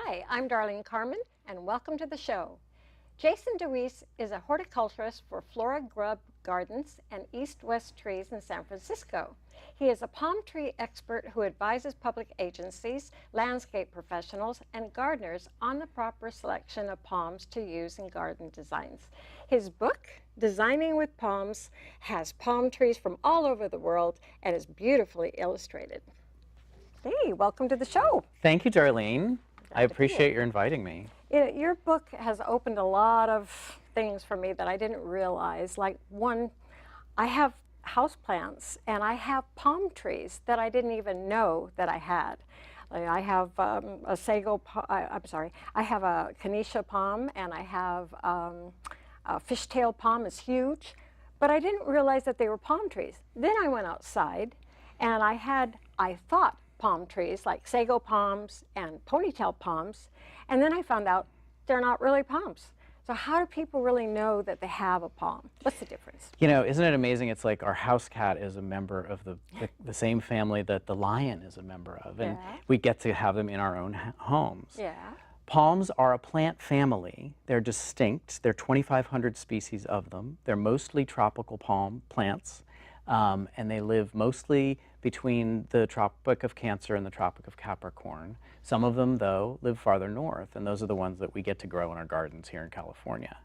Hi, I'm Darlene Carman, and welcome to the show. Jason Dewees is a horticulturist for Flora Grub Gardens and East-West Trees in San Francisco. He is a palm tree expert who advises public agencies, landscape professionals, and gardeners on the proper selection of palms to use in garden designs. His book, Designing with Palms, has palm trees from all over the world and is beautifully illustrated. Hey, welcome to the show. Thank you, Darlene. I appreciate your inviting me. Your book has opened a lot of things for me that I didn't realize. Like one, I have houseplants and I have palm trees that I didn't even know that I had. I have a sago, I have a Kenosha palm, and I have a fishtail palm is huge, but I didn't realize that they were palm trees. Then I went outside and I thought palm trees like sago palms and ponytail palms, and then I found out they're not really palms. So how do people really know that they have a palm? What's the difference? You know, isn't it amazing? It's like our house cat is a member of the same family that the lion is a member of, and we get to have them in our own homes. Yeah. Palms are a plant family. They're distinct. There are 2,500 species of them. They're mostly tropical palm plants, and they live mostly between the Tropic of Cancer and the Tropic of Capricorn. Some of them, though, live farther north, and those are the ones that we get to grow in our gardens here in California.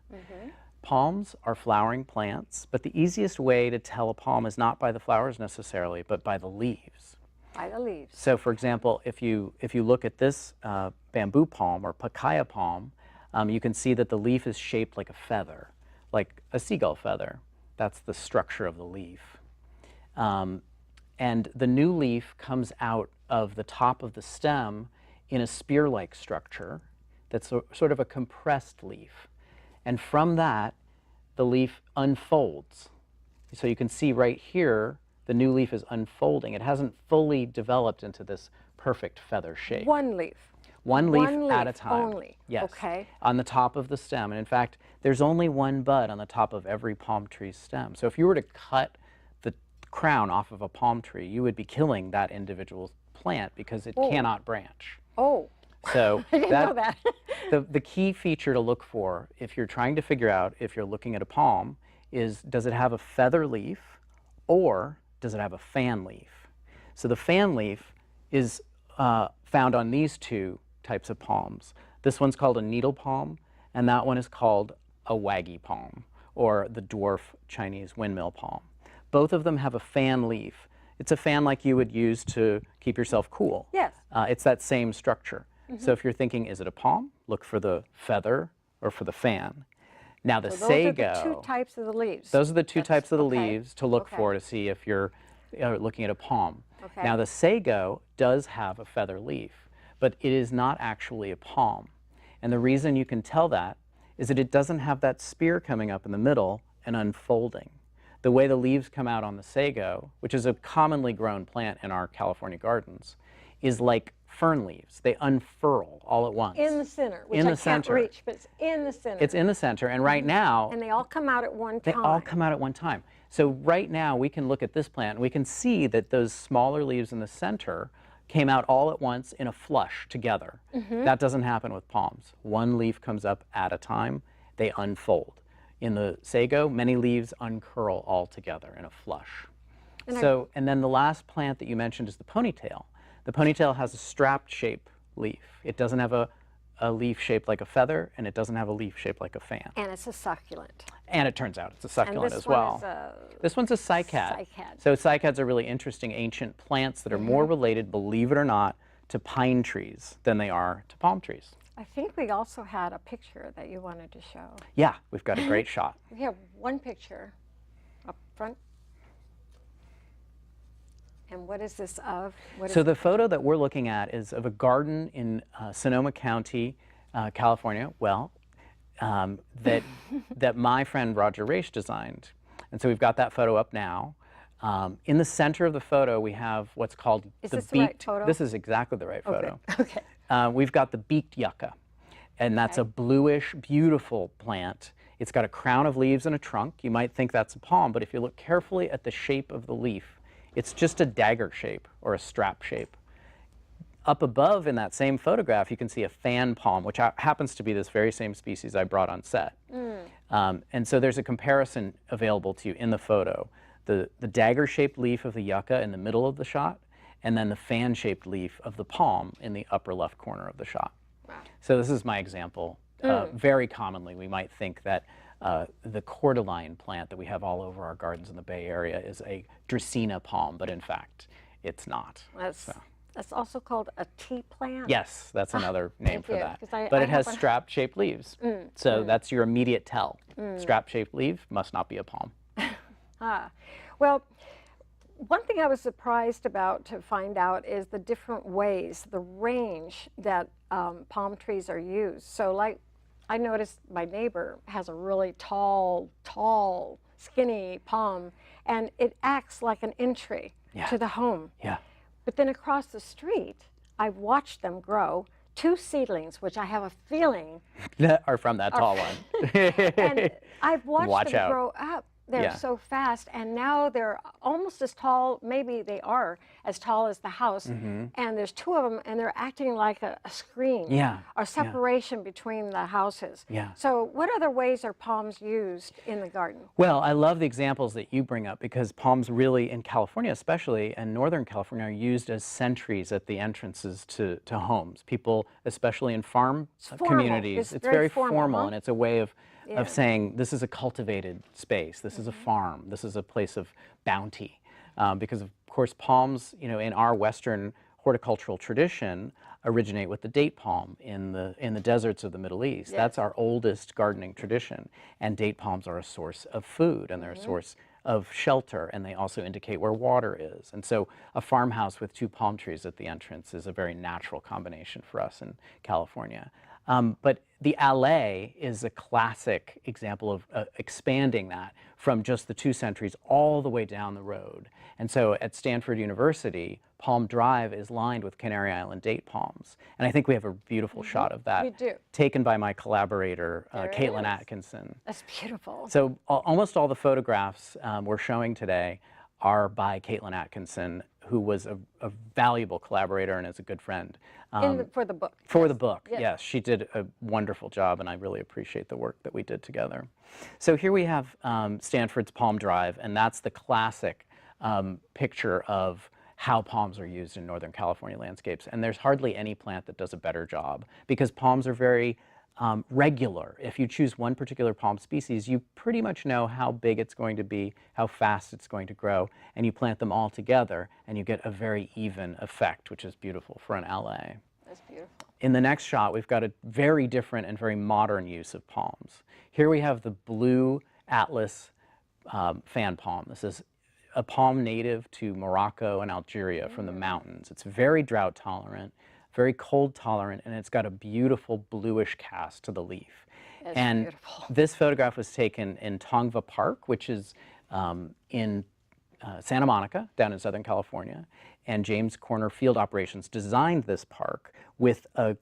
Palms are flowering plants, but the easiest way to tell a palm is not by the flowers necessarily, but by the leaves. By the leaves. So, for example, if you look at this bamboo palm or pacaya palm, you can see that the leaf is shaped like a feather, like a seagull feather. That's the structure of the leaf. And the new leaf comes out of the top of the stem in a spear-like structure that's sort of a compressed leaf. And from that, the leaf unfolds. So you can see right here, the new leaf is unfolding. It hasn't fully developed into this perfect feather shape. One leaf. One leaf at a time. Only. Yes. Okay. On the top of the stem. And in fact, there's only one bud on the top of every palm tree's stem. So if you were to cut the crown off of a palm tree, you would be killing that individual plant because it cannot branch. Oh. So I didn't know that. the key feature to look for if you're trying to figure out if you're looking at a palm is, does it have a feather leaf or does it have a fan leaf? So the fan leaf is found on these two types of palms. This one's called a needle palm, and that one is called a waggy palm, or the dwarf Chinese windmill palm. Both of them have a fan leaf. It's a fan like you would use to keep yourself cool. Yes. It's that same structure. So if you're thinking, is it a palm? Look for the feather or for the fan. Now the sago. Those are the two types of the leaves. Those are the two types of the leaves to look for to see if you're looking at a palm. Now the sago does have a feather leaf, but it is not actually a palm. And the reason you can tell that is that it doesn't have that spear coming up in the middle and unfolding. The way the leaves come out on the sago, which is a commonly grown plant in our California gardens, is like fern leaves. They unfurl all at once. In the center, which I can't reach, but it's in the center. It's in the center, and right now... And they all come out at one time. They all come out at one time. So right now, we can look at this plant, and we can see that those smaller leaves in the center came out all at once in a flush together. That doesn't happen with palms. One leaf comes up at a time. They unfold. In the sago, many leaves uncurl all together in a flush. And then the last plant that you mentioned is the ponytail. The ponytail has a strapped shape leaf. It doesn't have a leaf shaped like a feather, and it doesn't have a leaf shaped like a fan. And it's a succulent. And it turns out it's a succulent as well. This one's a cycad. So cycads are really interesting ancient plants that are more related, believe it or not, to pine trees than they are to palm trees. I think we also had a picture that you wanted to show. Yeah, we've got a great shot. We have one picture up front. And what is this of? So the photo that we're looking at is of a garden in Sonoma County, California, that my friend Roger Raish designed. And so we've got that photo up now. In the center of the photo, we have what's called the beaked. Is this the right photo? This is exactly the right photo. Okay. We've got the beaked yucca, and that's a bluish, beautiful plant. It's got a crown of leaves and a trunk. You might think that's a palm, but if you look carefully at the shape of the leaf, it's just a dagger shape or a strap shape. up above in that same photograph, you can see a fan palm, which happens to be this very same species I brought on set. And so there's a comparison available to you in the photo. The dagger-shaped leaf of the yucca in the middle of the shot, and then the fan-shaped leaf of the palm in the upper left corner of the shot. Wow. So this is my example. Very commonly, we might think that the cordyline plant that we have all over our gardens in the Bay Area is a Dracaena palm, but in fact, it's not. That's also called a tea plant? Yes, that's another name for you, that. 'cause But it has strap-shaped leaves. So that's your immediate tell. Strap-shaped leaf must not be a palm. Well, one thing I was surprised about to find out is the different ways, the range that palm trees are used. So like, I noticed my neighbor has a really tall, skinny palm, and it acts like an entry to the home. Yeah. But then across the street, I've watched them grow 2 seedlings, which I have a feeling are from that tall one. and I've watched Watch them out. grow up. They're so fast, and now they're almost as tall, maybe they are as tall as the house, and there's 2 of them, and they're acting like a screen or separation between the houses. So what other ways are palms used in the garden? Well, I love the examples that you bring up because palms really, in California especially, and Northern California, are used as sentries at the entrances to homes. People, especially in farm communities, it's very formal, and it's a way of saying this is a cultivated space, this is a farm, this is a place of bounty. Because of course palms, in our Western horticultural tradition, originate with the date palm in the deserts of the Middle East. That's our oldest gardening tradition, and date palms are a source of food, and they're a source of shelter, and they also indicate where water is. And so a farmhouse with 2 palm trees at the entrance is a very natural combination for us in California. But the allée is a classic example of expanding that from just the 2 centuries all the way down the road. And so at Stanford University, Palm Drive is lined with Canary Island date palms. And I think we have a beautiful shot of that. We do. Taken by my collaborator, Caitlin Atkinson. That's beautiful. So almost all the photographs we're showing today are by Caitlin Atkinson, who was a valuable collaborator and is a good friend. For the book. For the book, yes. She did a wonderful job, and I really appreciate the work that we did together. So here we have Stanford's Palm Drive, and that's the classic picture of how palms are used in Northern California landscapes. And there's hardly any plant that does a better job, because palms are very regular. If you choose one particular palm species, you pretty much know how big it's going to be, how fast it's going to grow, and you plant them all together, and you get a very even effect, which is beautiful for an allée. That's beautiful. In the next shot, we've got a very different and very modern use of palms. Here we have the blue Atlas fan palm. This is a palm native to Morocco and Algeria from the mountains. It's very drought tolerant, very cold tolerant, and it's got a beautiful bluish cast to the leaf. It's and beautiful. This photograph was taken in Tongva Park, which is in Santa Monica, down in Southern California. And James Corner Field Operations designed this park with a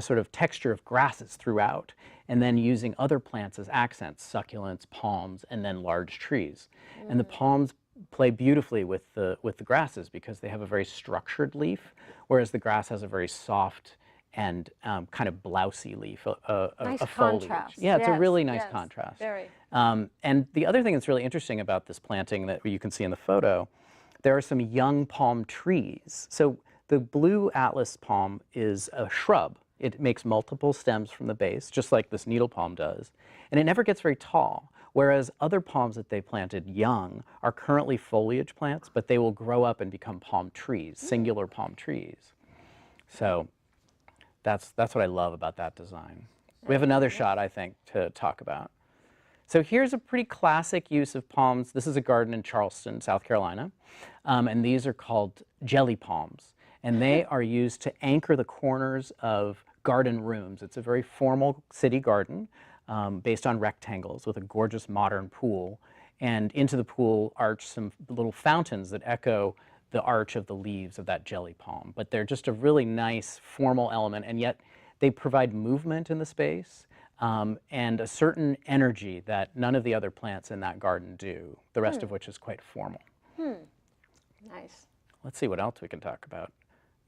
sort of texture of grasses throughout, and then using other plants as accents, succulents, palms, and then large trees. And the palms play beautifully with the grasses because they have a very structured leaf, whereas the grass has a very soft and kind of blousy leaf, Nice a foliage. contrast. Yeah, it's a really nice yes, contrast. Very. And the other thing that's really interesting about this planting that you can see in the photo, there are some young palm trees. So the blue Atlas palm is a shrub. It makes multiple stems from the base, just like this needle palm does, and it never gets very tall. Whereas other palms that they planted young are currently foliage plants, but they will grow up and become palm trees, singular palm trees. So that's what I love about that design. We have another shot, I think, to talk about. So here's a pretty classic use of palms. This is a garden in Charleston, South Carolina, and these are called jelly palms. And they are used to anchor the corners of garden rooms. It's a very formal city garden based on rectangles with a gorgeous modern pool. And into the pool arch some little fountains that echo the arch of the leaves of that jelly palm. But they're just a really nice formal element, and yet they provide movement in the space and a certain energy that none of the other plants in that garden do, the rest of which is quite formal. Nice. Let's see what else we can talk about.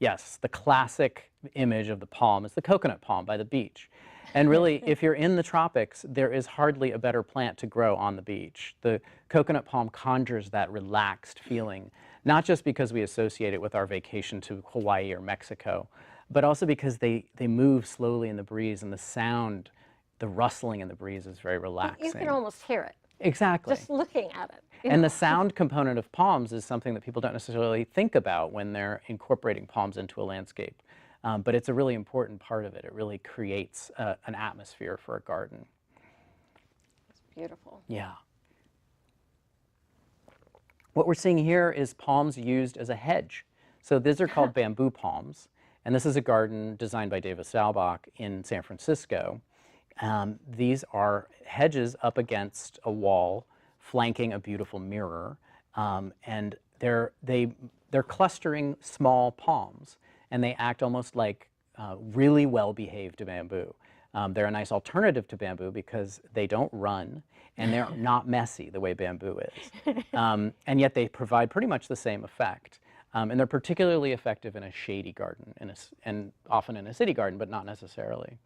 Yes, the classic image of the palm is the coconut palm by the beach. And really, if you're in the tropics, there is hardly a better plant to grow on the beach. The coconut palm conjures that relaxed feeling, not just because we associate it with our vacation to Hawaii or Mexico, but also because they move slowly in the breeze, and the sound, the rustling in the breeze is very relaxing. You can almost hear it. Exactly. Just looking at it. And the sound component of palms is something that people don't necessarily think about when they're incorporating palms into a landscape. But it's a really important part of it. It really creates an atmosphere for a garden. It's beautiful. Yeah. What we're seeing here is palms used as a hedge. So these are called bamboo palms. And this is a garden designed by David Salbach in San Francisco. These are hedges up against a wall flanking a beautiful mirror. And they're clustering small palms. And they act almost like really well-behaved bamboo. They're a nice alternative to bamboo because they don't run and they're not messy the way bamboo is. And yet they provide pretty much the same effect. And they're particularly effective in a shady garden and often in a city garden, but not necessarily.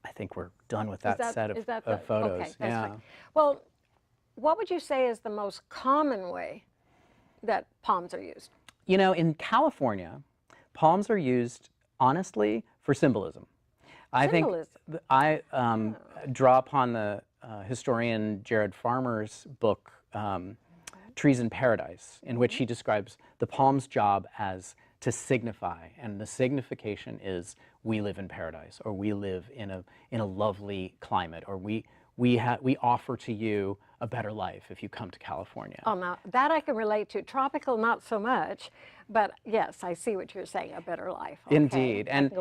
I think we're done with that set of photos. Okay, that's yeah. fine. Well, what would you say is the most common way that palms are used? You know, in California, palms are used, honestly, for symbolism. I think I draw upon the historian Jared Farmer's book, Trees in Paradise, in which he describes the palm's job as to signify, and the signification is we live in paradise, or we live in a lovely climate, or we offer to you a better life if you come to California. Oh, now that I can relate to. Tropical, not so much, but yes, I see what you're saying, a better life. Okay, Indeed, and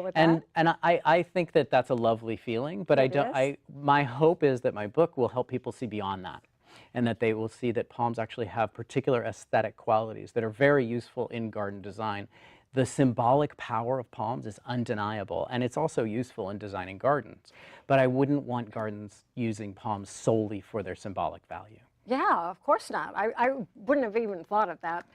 I think that that's a lovely feeling, but my hope is that my book will help people see beyond that, and that they will see that palms actually have particular aesthetic qualities that are very useful in garden design. The symbolic power of palms is undeniable, and it's also useful in designing gardens. But I wouldn't want gardens using palms solely for their symbolic value. Yeah, of course not. I wouldn't have even thought of that.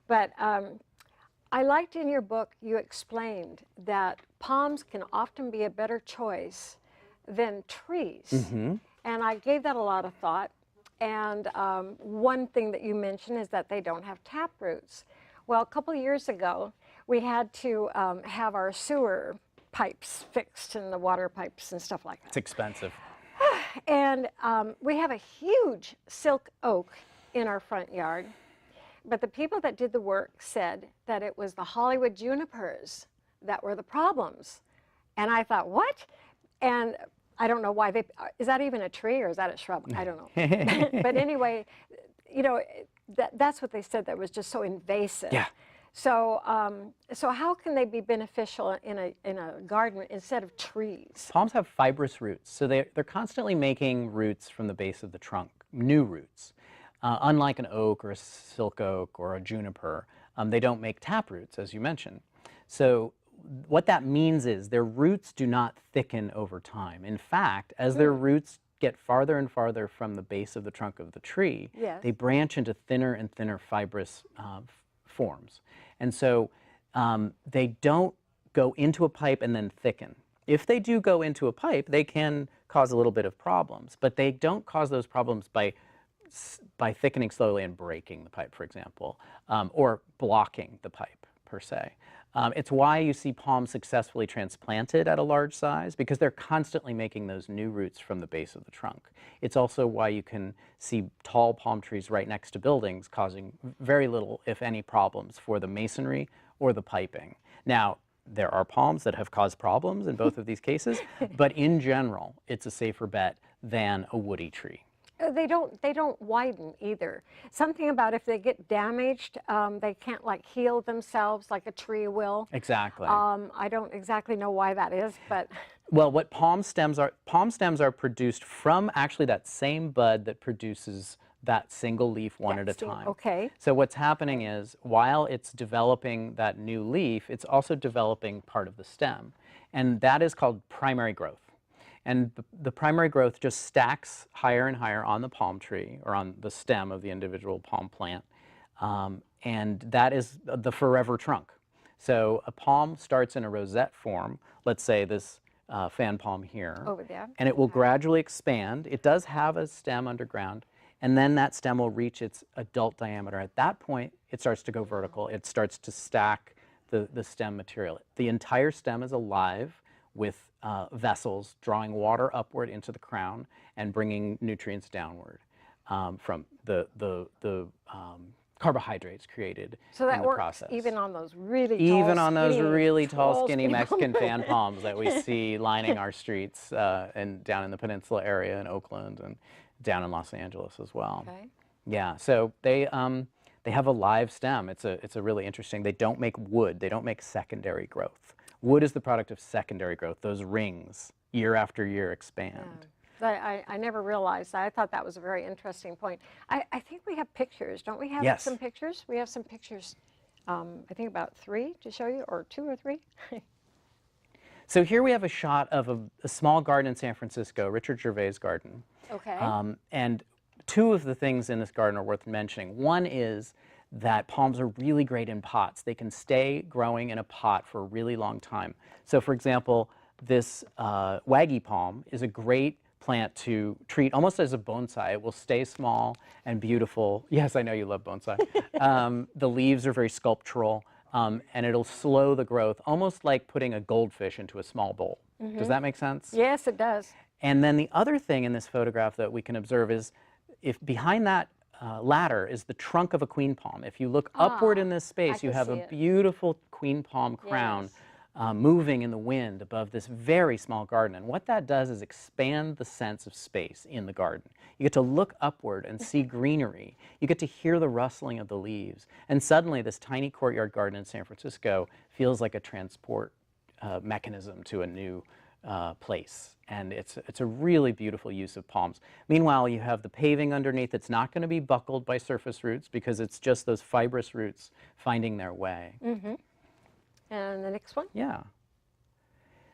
But I liked in your book, you explained that palms can often be a better choice than trees. Mm-hmm. And I gave that a lot of thought. And one thing that you mentioned is that they don't have tap roots. Well, a couple of years ago, we had to have our sewer pipes fixed and the water pipes and stuff like that. It's expensive. And we have a huge silk oak in our front yard. But the people that did the work said that it was the Hollywood junipers that were the problems. And I thought, what? And I don't know why is that even a tree or is that a shrub? I don't know. But anyway, you know, that's what they said, that was just so invasive. Yeah. So, so how can they be beneficial in a garden instead of trees? Palms have fibrous roots, so they're constantly making roots from the base of the trunk, new roots. Unlike an oak or a silk oak or a juniper, they don't make tap roots, as you mentioned. So what that means is their roots do not thicken over time. In fact, as their roots get farther and farther from the base of the trunk of the tree, yes, they branch into thinner and thinner fibrous forms. And so they don't go into a pipe and then thicken. If they do go into a pipe, they can cause a little bit of problems, but they don't cause those problems by thickening slowly and breaking the pipe, for example, or blocking the pipe, per se. It's why you see palms successfully transplanted at a large size, because they're constantly making those new roots from the base of the trunk. It's also why you can see tall palm trees right next to buildings causing very little, if any, problems for the masonry or the piping. Now, there are palms that have caused problems in both of these cases, but in general, it's a safer bet than a woody tree. They don't widen either. Something about if they get damaged, they can't like heal themselves like a tree will. Exactly. I don't exactly know why that is, but. Well, what palm stems are produced from actually that same bud that produces that single leaf one at a time. Okay. So what's happening is while it's developing that new leaf, it's also developing part of the stem. And that is called primary growth. And the primary growth just stacks higher and higher on the palm tree or on the stem of the individual palm plant. and that is the forever trunk. So a palm starts in a rosette form, let's say this fan palm here, Over there. and it will gradually expand. It does have a stem underground, and then that stem will reach its adult diameter. At that point, it starts to go vertical. It starts to stack the stem material. The entire stem is alive with vessels drawing water upward into the crown and bringing nutrients downward from the carbohydrates created So that in the works process. even on those really Even tall, on those skinny, really tall, skinny Mexican palms. fan palms that we see lining our streets and down in the peninsula area in Oakland and down in Los Angeles as well. Okay. Yeah, so they have a live stem. It's a really interesting. They don't make wood. They don't make secondary growth. Wood is the product of secondary growth. Those rings, year after year, expand. I never realized that. I thought that was a very interesting point. I think we have pictures, don't we have Yes. some pictures? We have some pictures, I think about 3 to show you, or 2 or 3. So here we have a shot of a small garden in San Francisco, Richard Gervais' garden. Okay. And 2 of the things in this garden are worth mentioning. One is that palms are really great in pots. They can stay growing in a pot for a really long time. So for example, this waggy palm is a great plant to treat almost as a bonsai. It will stay small and beautiful. Yes, I know you love bonsai. The leaves are very sculptural, and it'll slow the growth, almost like putting a goldfish into a small bowl. Does that make sense? Yes, it does. And then the other thing in this photograph that we can observe is if behind that ladder is the trunk of a queen palm. If you look upward in this space, you can have see a it. beautiful queen palm crown Yes. moving in the wind above this very small garden. And what that does is expand the sense of space in the garden. You get to look upward and see greenery. You get to hear the rustling of the leaves. And suddenly this tiny courtyard garden in San Francisco feels like a transport mechanism to a new place. And it's a really beautiful use of palms. Meanwhile, you have the paving underneath. It's not going to be buckled by surface roots because it's just those fibrous roots finding their way. And the next one? Yeah.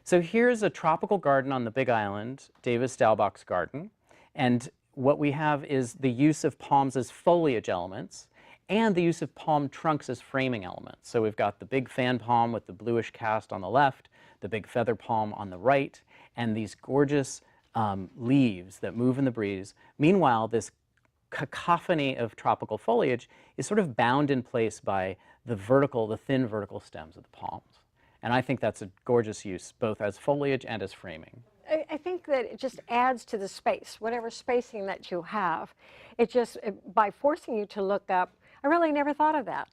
So here's a tropical garden on the Big Island, Davis Dalbach's garden. And what we have is the use of palms as foliage elements and the use of palm trunks as framing elements. So we've got the big fan palm with the bluish cast on the left, the big feather palm on the right, and these gorgeous leaves that move in the breeze. Meanwhile, this cacophony of tropical foliage is sort of bound in place by the thin vertical stems of the palms. And I think that's a gorgeous use, both as foliage and as framing. I think that it just adds to the space, whatever spacing that you have. By forcing you to look up, I really never thought of that.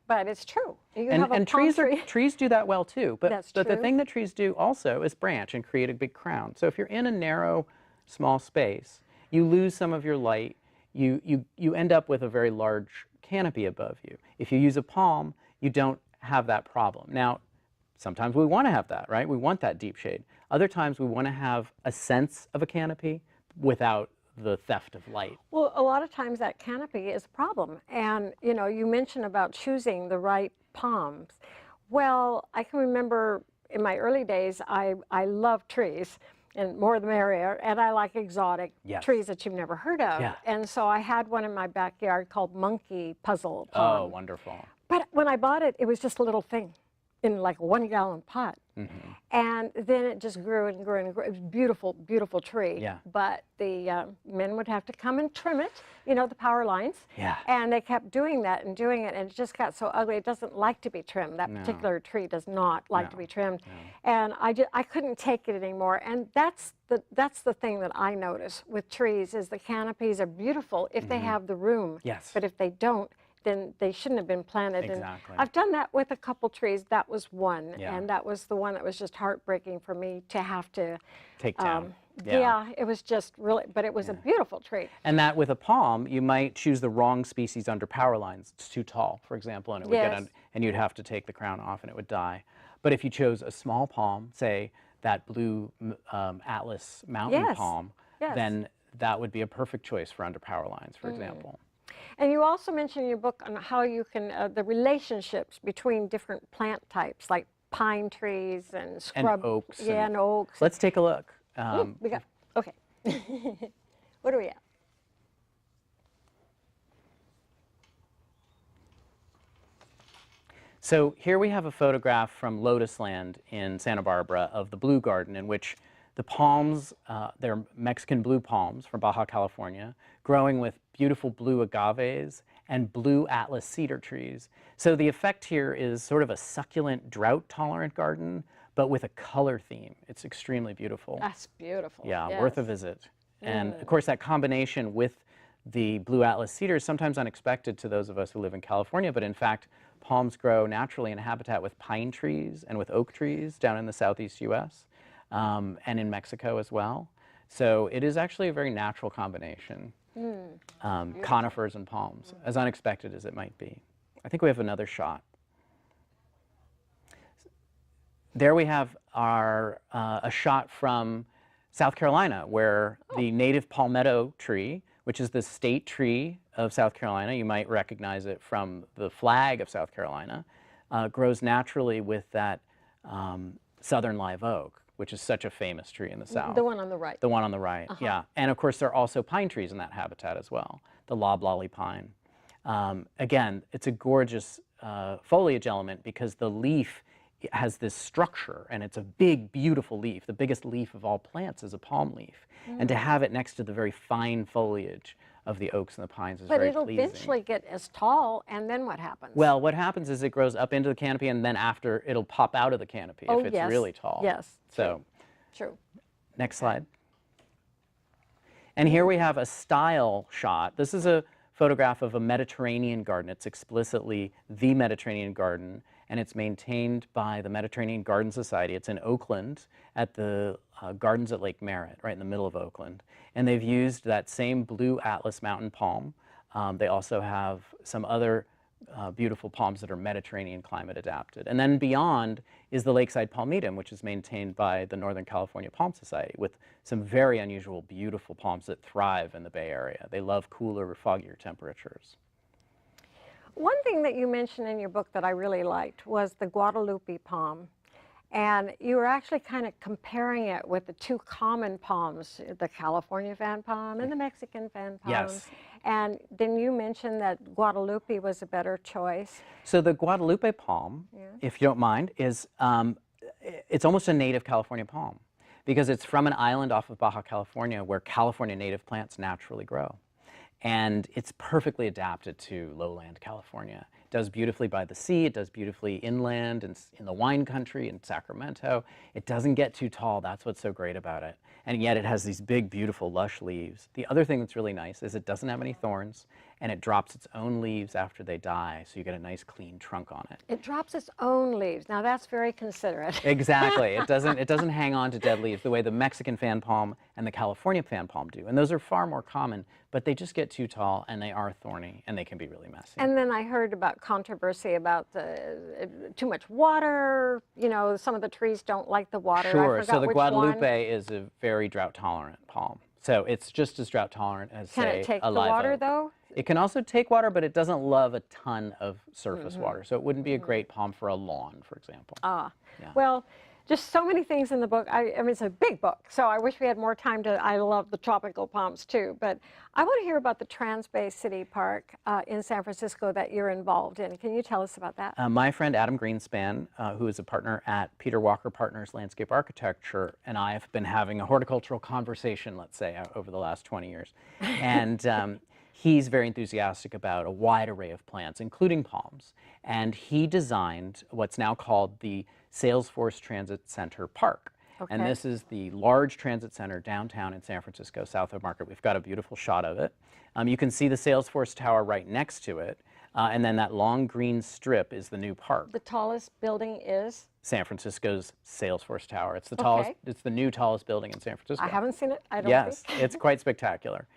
But it's true. You have a And palm trees do that well too. But, That's but the true. thing that trees do also is branch and create a big crown. So if you're in a narrow, small space, you lose some of your light. You end up with a very large canopy above you. If you use a palm, you don't have that problem. Now, sometimes we want to have that, right? We want that deep shade. Other times we want to have a sense of a canopy without the theft of light. Well, a lot of times that canopy is a problem. And, you mentioned about choosing the right palms. Well, I can remember in my early days, I love trees, and more the merrier, and I like exotic Yes. trees that you've never heard of. Yeah. And so I had one in my backyard called Monkey Puzzle Oh, Palm. wonderful. But when I bought it, it was just a little thing in like a 1-gallon pot. And then it just grew and grew and grew. It was a beautiful, beautiful tree. Yeah. But the men would have to come and trim it, the power lines. Yeah. And they kept doing that and doing it, and it just got so ugly. It doesn't like to be trimmed. That particular tree does not like to be trimmed. And I couldn't take it anymore. And that's the thing that I notice with trees is the canopies are beautiful if they have the room. Yes. But if they don't, then they shouldn't have been planted. Exactly. And I've done that with a couple trees. That was one, Yeah. and that was the one that was just heartbreaking for me to have to Take down. Yeah, it was just really, but it was a beautiful tree. And that with a palm, you might choose the wrong species under power lines. It's too tall, for example, and it would Yes. and you'd have to take the crown off and it would die. But if you chose a small palm, say that blue Atlas mountain Yes. palm, Yes. then that would be a perfect choice for under power lines, for example. And you also mentioned in your book on how you can, the relationships between different plant types, like pine trees and scrub. oaks Yeah, and oaks. Let's take a look. We got, okay. What are we at? So here we have a photograph from Lotus Land in Santa Barbara of the Blue Garden, in which the palms, they're Mexican blue palms from Baja California, growing with beautiful blue agaves and blue atlas cedar trees. So the effect here is sort of a succulent, drought-tolerant garden, but with a color theme. It's extremely beautiful. That's beautiful. Yeah, yes. worth a visit. And of course, that combination with the blue atlas cedar is sometimes unexpected to those of us who live in California, but in fact, palms grow naturally in a habitat with pine trees and with oak trees down in the southeast US and in Mexico as well. So it is actually a very natural combination, conifers and palms, as unexpected as it might be. I think we have another shot. There we have our, a shot from South Carolina, where the native palmetto tree, which is the state tree of South Carolina, you might recognize it from the flag of South Carolina, grows naturally with that southern live oak, which is such a famous tree in the South. The one on the right. The one on the right, yeah. And of course, there are also pine trees in that habitat as well, the loblolly pine. Again, it's a gorgeous foliage element because the leaf has this structure, and it's a big, beautiful leaf. The biggest leaf of all plants is a palm leaf. And to have it next to the very fine foliage of the oaks and the pines is very pleasing. But it'll eventually get as tall, and then what happens? Well, what happens is it grows up into the canopy, and then after, it'll pop out of the canopy if it's really tall. Yes. So, true. Next slide. And here we have a style shot. This is a photograph of a Mediterranean garden. It's explicitly the Mediterranean garden, and it's maintained by the Mediterranean Garden Society. It's in Oakland at the Gardens at Lake Merritt, right in the middle of Oakland. And they've used that same blue Atlas mountain palm. They also have some other beautiful palms that are Mediterranean climate adapted. And then beyond is the Lakeside Palmedum, which is maintained by the Northern California Palm Society, with some very unusual, beautiful palms that thrive in the Bay Area. They love cooler, foggier temperatures. One thing that you mentioned in your book that I really liked was the Guadalupe palm. And you were actually kind of comparing it with the two common palms, the California fan palm and the Mexican fan palm. Yes. And then you mentioned that Guadalupe was a better choice. So the Guadalupe palm, if you don't mind, is it's almost a native California palm because it's from an island off of Baja California where California native plants naturally grow. And it's perfectly adapted to lowland California. It does beautifully by the sea, it does beautifully inland and in the wine country in Sacramento. It doesn't get too tall, that's what's so great about it. And yet it has these big, beautiful, lush leaves. The other thing that's really nice is it doesn't have any thorns, and it drops its own leaves after they die, so you get a nice clean trunk on it. It drops its own leaves. Now that's very considerate. Exactly. It doesn't hang on to dead leaves the way the Mexican fan palm and the California fan palm do. And those are far more common, but they just get too tall and they are thorny and they can be really messy. And then I heard about controversy about too much water. You know, some of the trees don't like the water. Sure. So the Guadalupe one. is a very drought tolerant palm. So it's just as drought tolerant as, Can say, it take a the live water oak. though? It can also take water, but it doesn't love a ton of surface water. So it wouldn't be a great palm for a lawn, for example. Ah, Yeah. well, just so many things in the book. I mean, it's a big book, so I wish we had more time to, I love the tropical palms too, but I want to hear about the Trans-Bay City Park in San Francisco that you're involved in. Can you tell us about that? My friend Adam Greenspan, who is a partner at Peter Walker Partners Landscape Architecture, and I have been having a horticultural conversation, let's say, over the last 20 years. And he's very enthusiastic about a wide array of plants, including palms. And he designed what's now called the Salesforce Transit Center Park. Okay. And this is the large transit center downtown in San Francisco, south of Market. We've got a beautiful shot of it. You can see the Salesforce Tower right next to it. And then that long green strip is the new park. The tallest building is? San Francisco's Salesforce Tower. It's the tallest. It's the new tallest building in San Francisco. I haven't seen it, I don't Yes, think. it's quite spectacular.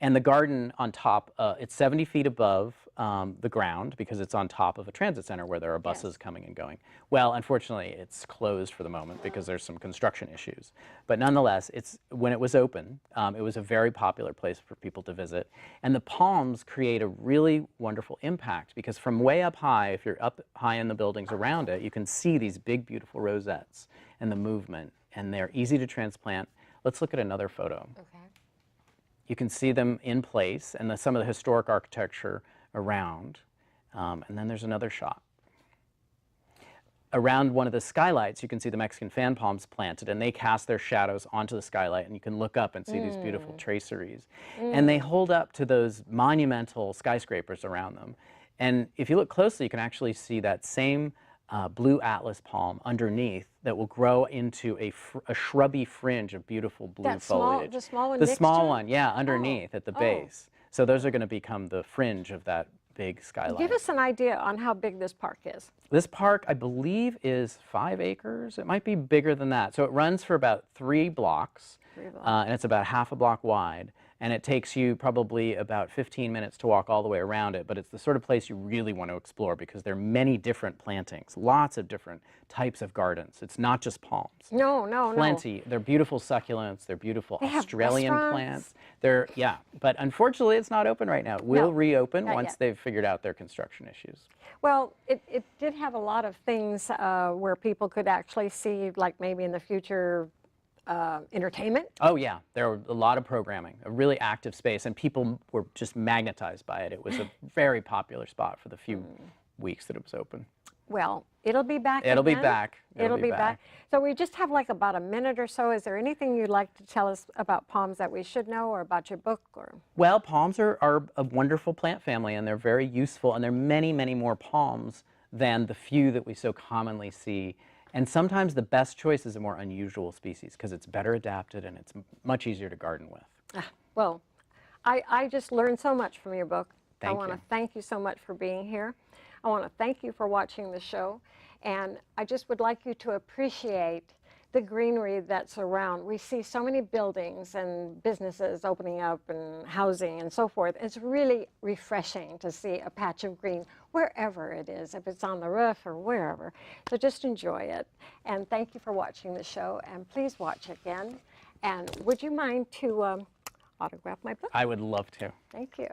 And the garden on top, it's 70 feet above the ground because it's on top of a transit center where there are buses coming and going. Well, unfortunately, it's closed for the moment because there's some construction issues. But nonetheless, when it was open, it was a very popular place for people to visit. And the palms create a really wonderful impact because from way up high, if you're up high in the buildings around it, you can see these big, beautiful rosettes and the movement. And they're easy to transplant. Let's look at another photo. Okay. You can see them in place and some of the historic architecture around. And then there's another shot. around one of the skylights, you can see the Mexican fan palms planted, and they cast their shadows onto the skylight, and you can look up and see these beautiful traceries. And they hold up to those monumental skyscrapers around them. And if you look closely, you can actually see that same blue atlas palm underneath that will grow into a shrubby fringe of beautiful blue foliage. The small one The next small to it? one, yeah, underneath at the base. So those are going to become the fringe of that big skylight. Give us an idea on how big this park is. This park, I believe, is 5 acres. It might be bigger than that. So it runs for about 3 blocks, and it's about half a block wide. And it takes you probably about 15 minutes to walk all the way around it, but it's the sort of place you really want to explore because there are many different plantings, lots of different types of gardens. It's not just palms. No. Plenty. They're beautiful succulents. They're beautiful They have Australian restaurants. plants. Yeah, but unfortunately, it's not open right now. It will reopen not once yet. they've figured out their construction issues. Well, it did have a lot of things where people could actually see, like maybe in the future, entertainment. Oh yeah, there were a lot of programming, a really active space, and people were just magnetized by it. It was a very popular spot for the few weeks that it was open. Well, it'll be back It'll be again. back. It'll be back. So we just have like about a minute or so. Is there anything you'd like to tell us about palms that we should know, or about your book? Or Well, palms are a wonderful plant family, and they're very useful, and there are many, many more palms than the few that we so commonly see. And sometimes the best choice is a more unusual species because it's better adapted and it's much easier to garden with. Well, I just learned so much from your book. Thank I want to you. thank you so much for being here. I want to thank you for watching the show. And I just would like you to appreciate the greenery that's around. We see so many buildings and businesses opening up and housing and so forth. It's really refreshing to see a patch of green wherever it is, if it's on the roof or wherever. So just enjoy it. And thank you for watching the show. And please watch again. And would you mind to autograph my book? I would love to. Thank you.